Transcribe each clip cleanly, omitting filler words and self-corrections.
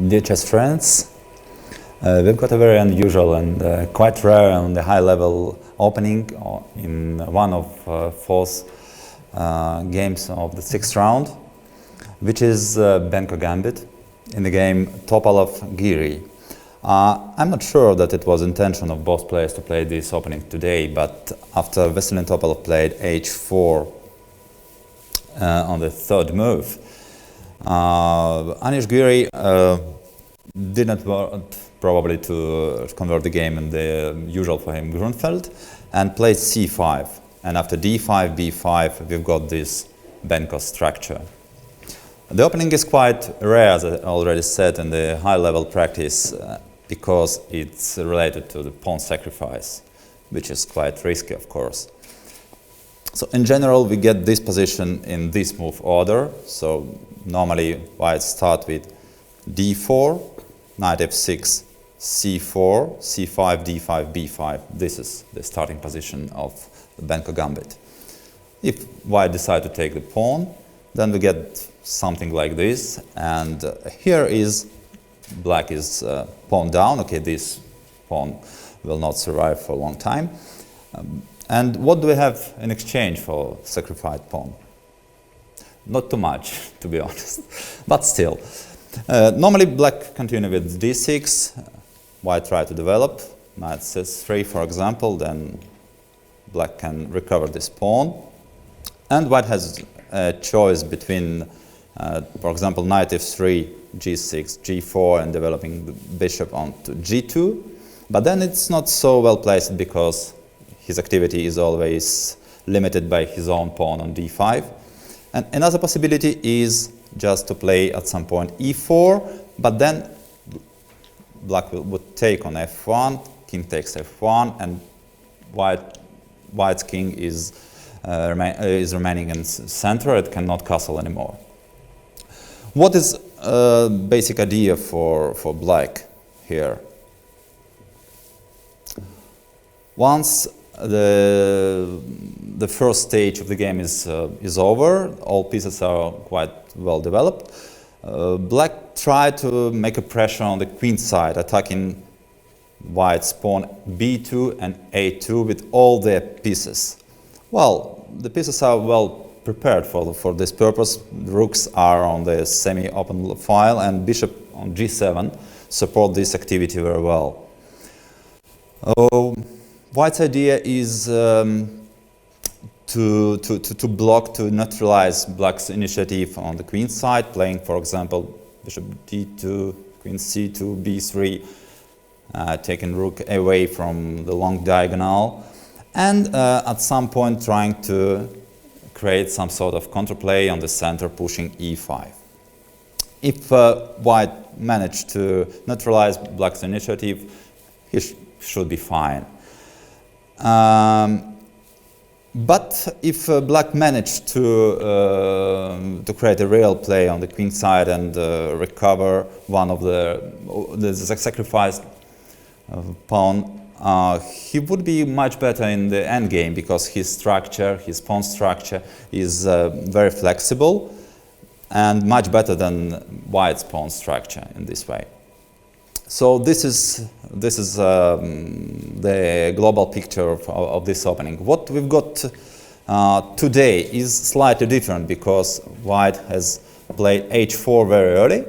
Dear chess friends, we've got a very unusual and quite rare and high-level opening in one of four games of the sixth round, which is Benko Gambit in the game Topalov-Giri. I'm not sure that it was intention of both players to play this opening today, but after Veselin Topalov played h4 on the third move, Anish Giri did not want probably to convert the game in the usual for him Grunfeld and played c5. And after d5, b5, we've got this Benko structure. The opening is quite rare, as I already said, in the high-level practice because it's related to the pawn sacrifice, which is quite risky, of course. So in general, we get this position in this move order. So normally, white start with d4, knight f6, c4, c5, d5, b5. This is the starting position of the Benko Gambit. If white decide to take the pawn, then we get something like this. And here is black is pawn down. Okay, this pawn will not survive for a long time. And what do we have in exchange for sacrificed pawn? Not too much, to be honest, but still. Normally black continue with d6, white try to develop, knight c3 for example, then black can recover this pawn. And white has a choice between, for example, knight f3, g6, g4, and developing the bishop onto g2. But then it's not so well placed because his activity is always limited by his own pawn on d5. And another possibility is just to play at some point e4, but then black would take on f1, king takes f1, and white's king is remaining in center. It cannot castle anymore. What is basic idea for black here? Once the first stage of the game is over, all pieces are quite well developed. Black tried to make a pressure on the queen side, attacking white's pawn b2 and a2 with all their pieces. Well, the pieces are well prepared for this purpose. The rooks are on the semi-open file, and bishop on g7 support this activity very well. White's idea is to block, to neutralize black's initiative on the queen side, playing, for example, bishop d2, queen c2, b3, taking rook away from the long diagonal, and at some point trying to create some sort of counterplay on the center, pushing e5. If white managed to neutralize black's initiative, he should be fine. But if black managed to create a real play on the queen side and recover one of the sacrificed pawn, he would be much better in the endgame because his pawn structure, is very flexible and much better than white's pawn structure in this way. So this is the global picture of this opening. What we've got today is slightly different because white has played h4 very early,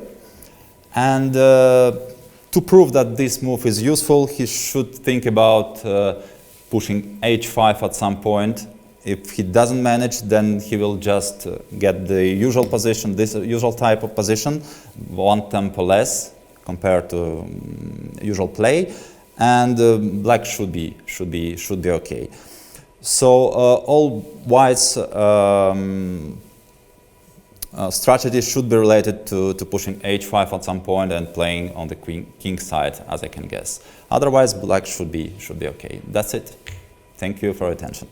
and to prove that this move is useful, he should think about pushing h5 at some point. If he doesn't manage, then he will just get the usual position, this usual type of position, one tempo less compared to usual play, and black should be okay. So all white's strategy should be related to pushing h5 at some point and playing on the king side, as I can guess. Otherwise, black should be okay. That's it. Thank you for your attention.